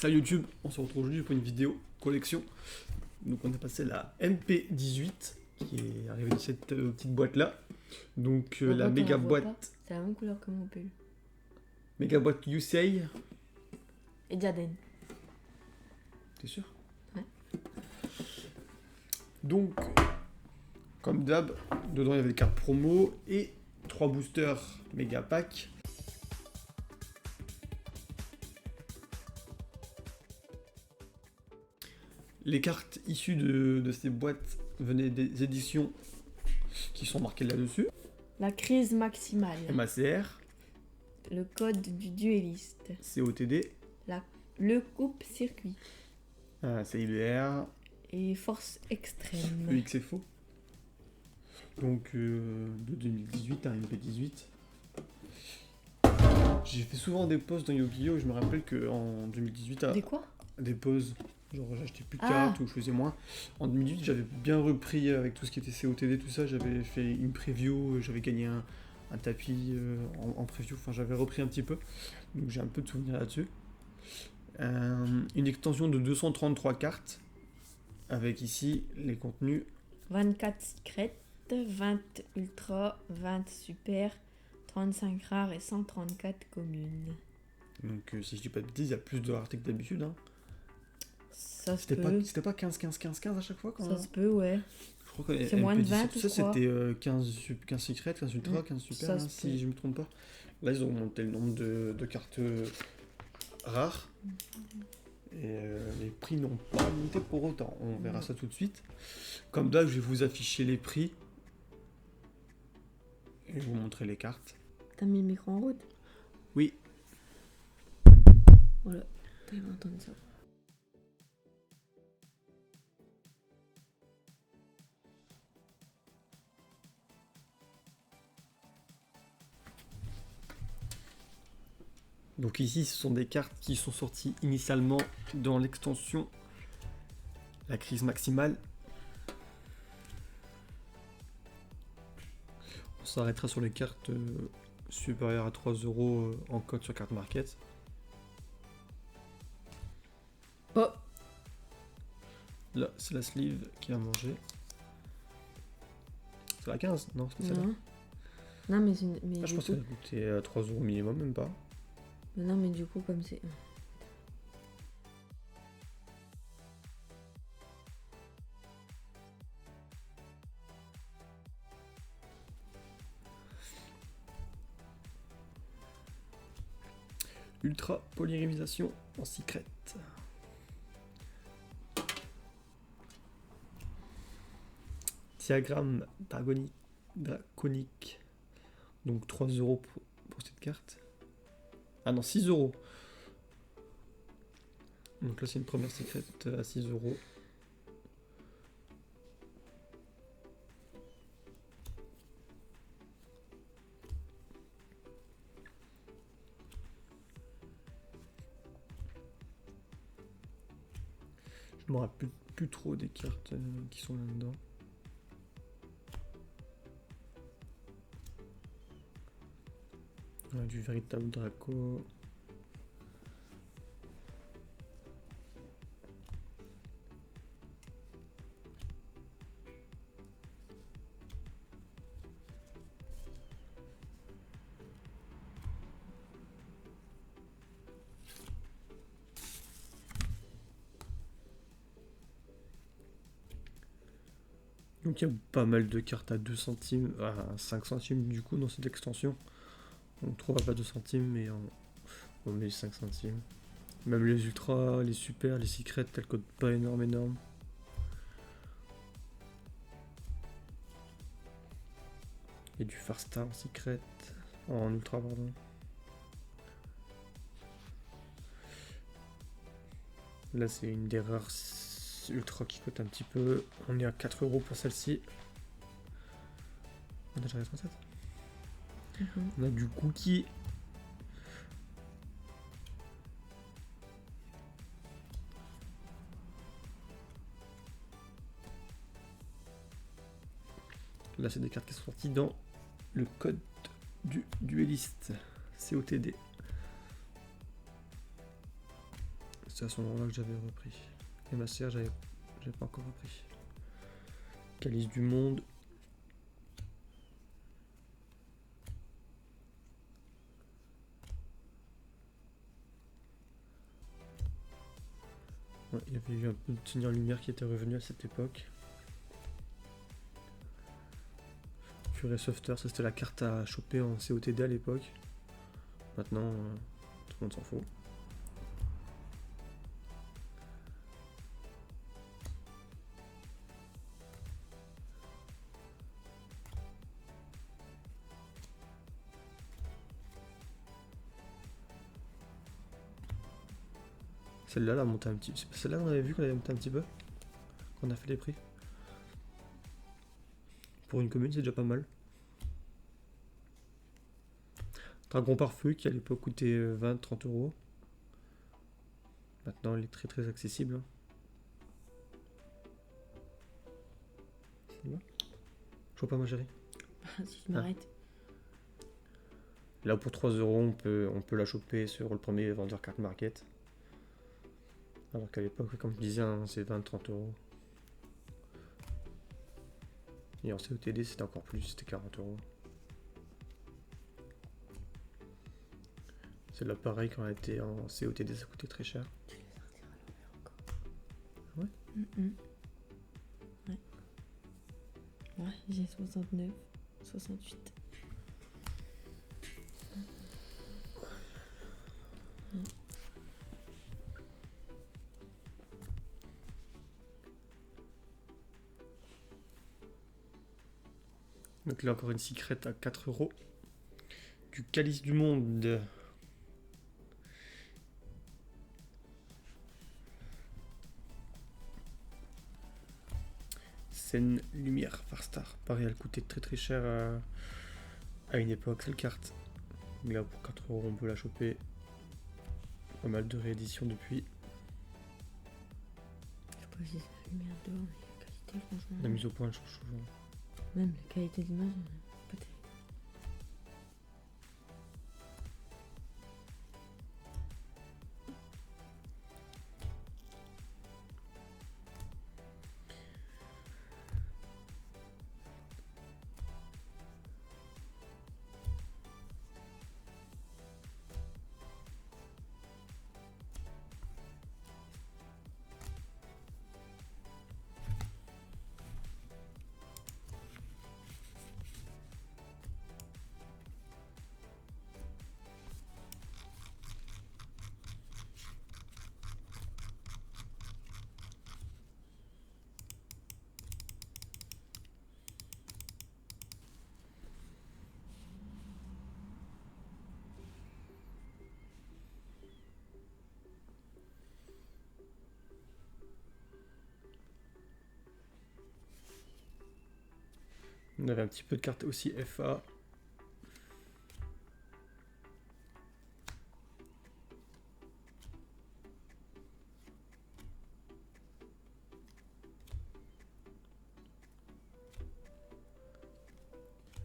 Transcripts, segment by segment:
Salut YouTube, on se retrouve aujourd'hui pour une vidéo collection. Donc on a passé la MP18 qui est arrivée dans cette petite boîte là. Donc la méga boîte. C'est la même couleur que mon pull. Méga boîte Yusei. Et Diaden. T'es sûr? Ouais. Donc, comme d'hab, dedans il y avait des cartes promo et 3 boosters méga pack. Les cartes issues de ces boîtes venaient des éditions qui sont marquées là-dessus. La crise maximale. MACR, Le code du duelliste. COTD, Le coupe-circuit. CIBR, Et force extrême. EXFO. Donc de 2018 à MP18. J'ai fait souvent des pauses dans Yu-Gi-Oh! Je me rappelle qu'en 2018, Des quoi? des pauses, genre j'achetais plus de Ah. cartes ou je faisais moins. En 2018, j'avais bien repris avec tout ce qui était COTD, tout ça. J'avais fait une preview, j'avais gagné un tapis en preview. Enfin, j'avais repris un petit peu. Donc j'ai un peu de souvenirs là-dessus. Une extension de 233 cartes. Avec ici les contenus 24 secrètes, 20 ultra, 20 super, 35 rares et 134 communes. Donc si je dis pas de bêtises, il y a plus de rareté que d'habitude. Hein. Ça se C'était peut. pas 15, 15, 15, 15 à chaque fois quand Ça se peut, ouais. Je crois que C'est moins de 20, ça je crois. c'était 15 secrets, 15 ultra, 15 super, Ça hein, se si peut. je me trompe pas. Là ils ont augmenté le nombre de cartes rares. Et les prix n'ont pas monté pour autant. On verra ça tout de suite. Comme d'hab, je vais vous afficher les prix. Et vous montrer les cartes. T'as mis le micro en route? Oui. Voilà. T'as entendu ça. Donc ici, ce sont des cartes qui sont sorties initialement dans l'extension La crise maximale. On s'arrêtera sur les cartes supérieures à 3 € en code sur carte market. Oh! Là, c'est la sleeve qui a mangé. C'est la 15? Non, c'est pas celle-là. Non. Non, mais, Ah, je pense qu'elle coûtait 3 € minimum, même pas. Mais non, mais du coup, comme c'est... Ultra polymérisation en secret. Diagramme draconique. Donc 3 € pour cette carte. Ah non, 6 €. Donc là, c'est une première secret à 6 €. Je me rappelle plus trop des cartes qui sont là-dedans. Ouais, du véritable Draco. Donc il y a pas mal de cartes à 2 centimes, à 5 centimes du coup dans cette extension. On trouve pas 2 centimes mais on met 5 centimes. Même les ultras, les super, les secrets, elles coûtent pas énorme. Et du Far Star en secret, en ultra pardon. Là c'est une des rares ultra qui coûte un petit peu. On est à 4 € pour celle-ci. On a déjà 37. On a du cookie. Là, c'est des cartes qui sont sorties dans le code du duelliste. COTD. c'est à ce moment-là que j'avais repris. Et ma sœur, j'avais pas encore repris. Calice du monde. Ouais, il y avait eu un peu de Seigneur Lumière qui était revenu à cette époque. Fury Softer, ça c'était la carte à choper en COTD à l'époque. Maintenant, tout le monde s'en fout. Celle-là, elle a monté un petit peu. Celle-là, on avait vu qu'elle avait monté un petit peu. Quand on a fait les prix. Pour une commune, c'est déjà pas mal. Dragon Pare-Feu qui à l'époque coûtait 20-30 euros. Maintenant, il est très très accessible. Hein. Ça va ? Je vois pas ma chérie. Si je m'arrête. Là, pour 3 euros, on peut la choper sur le premier vendeur carte market. Alors qu'à l'époque, comme je disais, hein, c'est 20-30 euros. Et en COTD, c'était encore plus, c'était 40 euros. C'est là pareil, quand elle était en COTD, ça coûtait très cher. Tu les sortiras à l'envers encore. Ouais. Ouais, j'ai 69, 68. Donc là, encore une secrète à 4 euros. Du Calice du Monde. Scène Lumière Farstar. Pareil, elle coûtait très très cher à une époque, cette carte. Mais là, pour 4 euros, on peut la choper. Pas mal de rééditions depuis. Je sais pas si c'est la lumière dehors, mais la qualité, franchement. La mise au point, elle change souvent. Même la qualité d'image, pas terrible. On avait un petit peu de cartes aussi FA.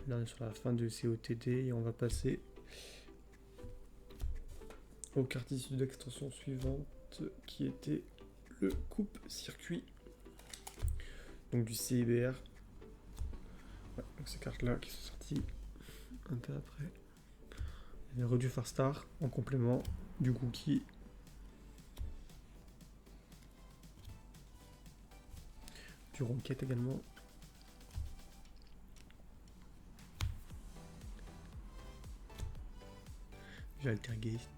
Là, on est sur la fin de COTD et on va passer aux cartes issues de l'extension suivante qui était le coupe-circuit. Donc du CIBR. Ouais, donc ces cartes-là qui sont sorties un peu après. Il y avait du Farstar en complément, du Cookie. Du Rocket également. Du Altergeist.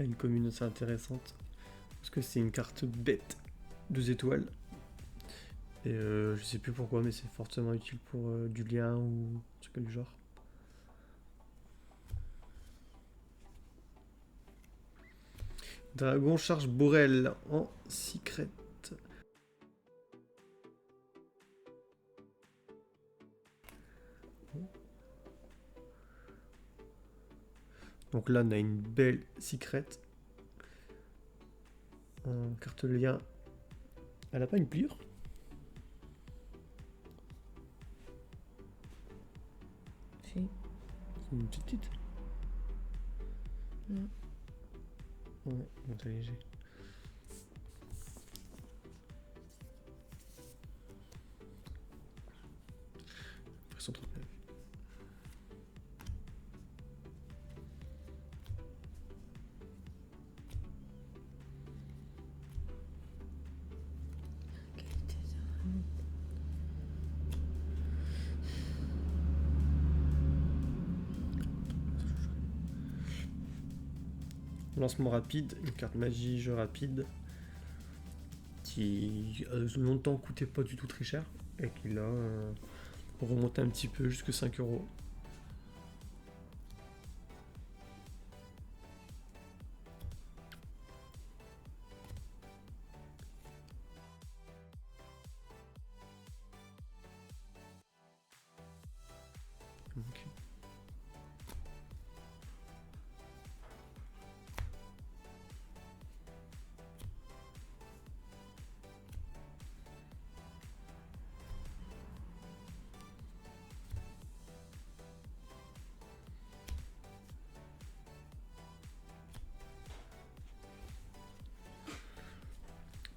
Une commune assez intéressante parce que c'est une carte bête 2 étoiles et je sais plus pourquoi mais c'est fortement utile pour du lien ou un truc du genre. Dragon charge Borel en secret. Donc là, on a une belle secret. En carte lien. Elle a pas une pliure? Si. Une petite. Non. Ouais, bon, c'est léger. Impression 39. Qualité céramique. Lancement rapide, une carte magie, jeu rapide, qui a longtemps coûté pas du tout très cher, et qui là remonté un petit peu jusque 5 euros. Ok.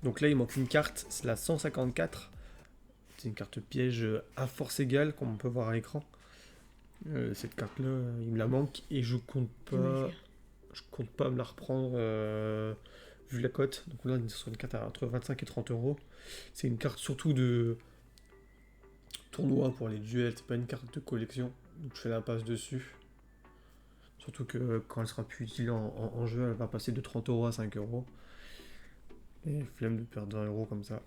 Donc là, il manque une carte, c'est la 154. C'est une carte piège à force égale, comme on peut voir à l'écran. Cette carte-là, il me la manque et je compte pas me la reprendre vu la cote. Donc là, on est sur une carte à entre 25 et 30 euros. C'est une carte surtout de tournoi pour les duels, c'est pas une carte de collection. Donc je fais l'impasse dessus. Surtout que quand elle sera plus utile en jeu, elle va passer de 30 euros à 5 euros. Et flemme de perdre 20 euros comme ça.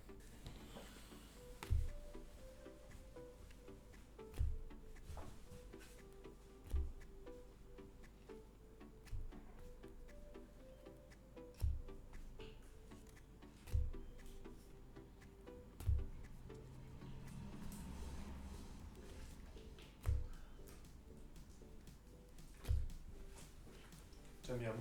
Très bien.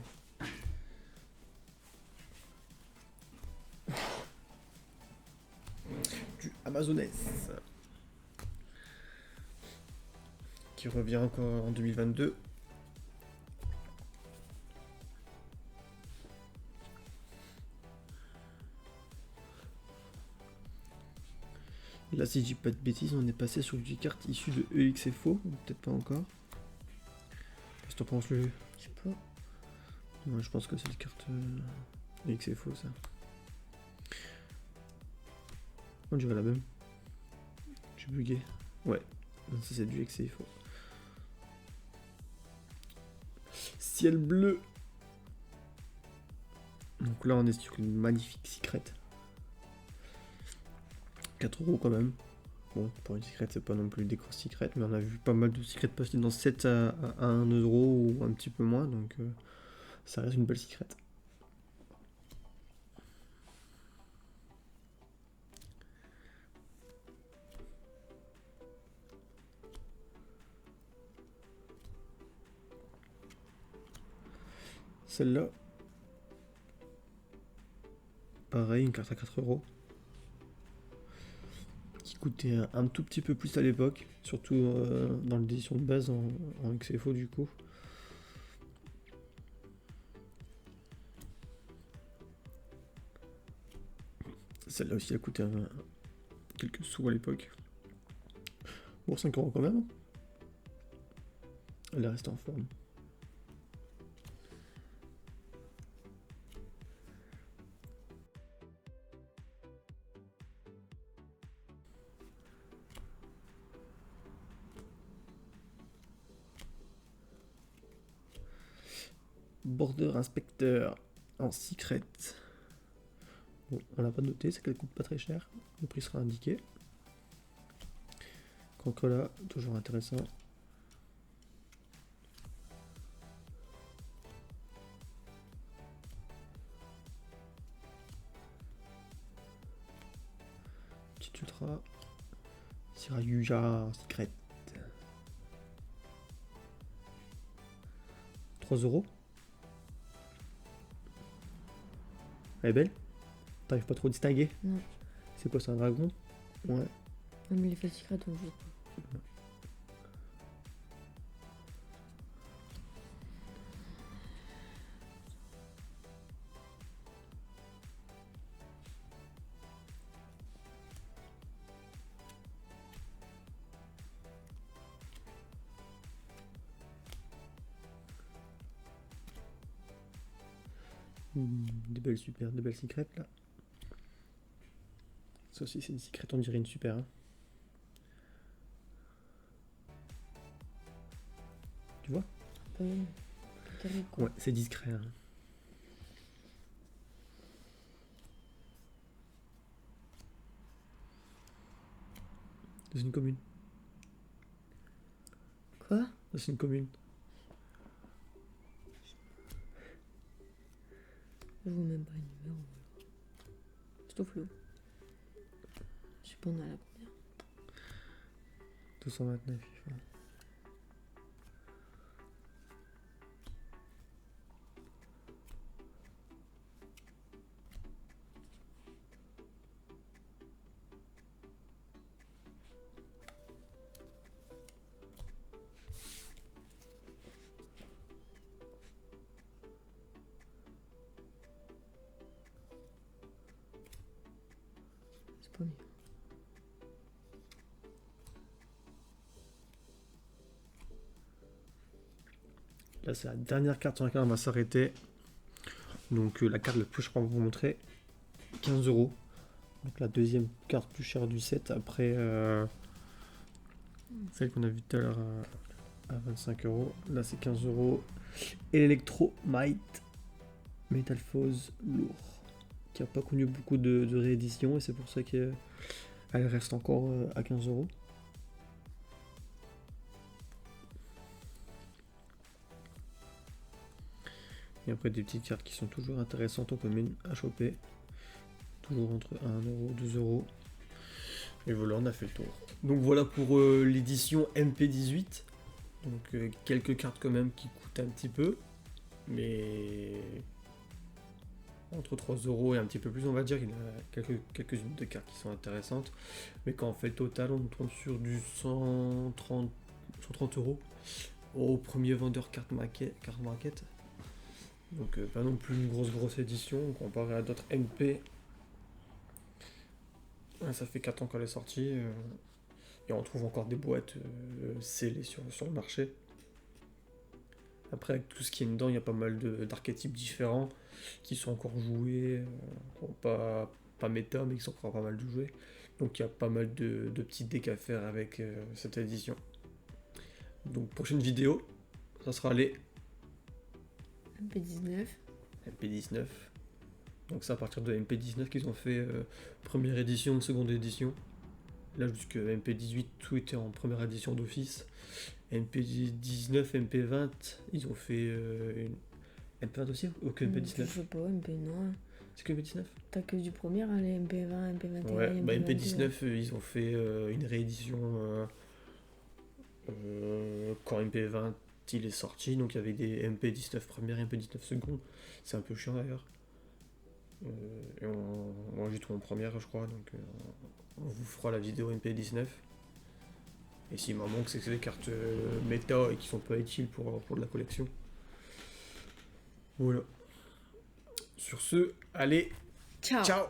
Du Amazoness. Qui revient encore en 2022. Là, si je dis pas de bêtises, on est passé sur des cartes issues de EXFO, peut-être pas encore. Qu'est-ce que t'en penses, Lulu? Je sais pas. Moi, je pense que c'est des cartes EXFO, ça. On dirait la même. J'ai bugué. Ouais, non, ça c'est du EXFO. Ciel bleu. Donc là, on est sur une magnifique secret. 4 euros quand même. Bon, pour une secret, c'est pas non plus des grosses secrets, mais on a vu pas mal de secrets passer dans 7 à 1 euro ou un petit peu moins, donc ça reste une belle secret. Celle-là, pareil, une carte à 4 euros. Qui coûtait un tout petit peu plus à l'époque, surtout dans l'édition de base en XFO du coup. Celle-là aussi a coûté quelques sous à l'époque. Bon, 5 euros quand même. Elle est restée en forme. Border Inspecteur en secret. Bon, on l'a pas noté, c'est qu'elle coûte pas très cher. Le prix sera indiqué. Contre là, toujours intéressant. Ninja Secret. 3 €. Elle est belle? T'arrives pas trop à distinguer? Non. C'est quoi, c'est un dragon? Ouais. Mais les faits secrets, on joue pas. Des belles super, des belles secrets là. Ça aussi c'est une secret, on dirait une super. Hein. Tu vois? Pas mal. Carré, quoi. Ouais, c'est discret. Hein. C'est une commune. Quoi? C'est une commune. Je vois même pas le numéro. C'est tout flou. Je sais pas, on a la combien? 229 FIFA. C'est pas mieux. Là c'est la dernière carte sur laquelle on va s'arrêter. Donc la carte la plus chère, on va vous montrer. 15 €. Donc la deuxième carte plus chère du set après celle qu'on a vue tout à l'heure à 25 €. Là c'est 15 €. Electromite Metalphose lourd. Qui n'a pas connu beaucoup de rééditions et c'est pour ça qu'elle reste encore à 15 €. Et après des petites cartes qui sont toujours intéressantes en commune à choper. Toujours entre 1 €, 2 €. Et voilà, on a fait le tour. Donc voilà pour l'édition MP18. Donc quelques cartes quand même qui coûtent un petit peu. Mais entre 3 € et un petit peu plus on va dire. Il y a quelques-unes de cartes qui sont intéressantes. Mais quand on fait le total, on tombe sur du 130 € au premier vendeur carte maquette. Donc pas non plus une grosse édition comparé à d'autres MP. Ouais, ça fait 4 ans qu'elle est sortie et on trouve encore des boîtes scellées sur le marché. Après avec tout ce qui est dedans, il y a pas mal d'archétypes différents qui sont encore joués, pas méta mais qui sont encore pas mal de joués. Donc il y a pas mal de petits decks à faire avec cette édition. Donc prochaine vidéo, ça sera les MP19. MP19. Donc c'est à partir de MP19 qu'ils ont fait première édition, seconde édition. Là jusqu'à MP18, tout était en première édition d'office. MP19, MP20, ils ont fait une MP20 aussi ou que MP19? Je sais pas, MP non. C'est que MP19? T'as que du premier, hein, les MP20, MP21. Ouais, bah MP22. MP19, ils ont fait une réédition quand MP20 il est sorti. Donc il y avait des MP19 première et MP19 seconde. C'est un peu chiant d'ailleurs. Et moi j'ai tout en première je crois, donc on vous fera la vidéo MP19. Et s'il m'en manque, c'est que c'est des cartes méta et qui sont pas utiles pour de la collection. Voilà. Sur ce, allez, Ciao. ciao.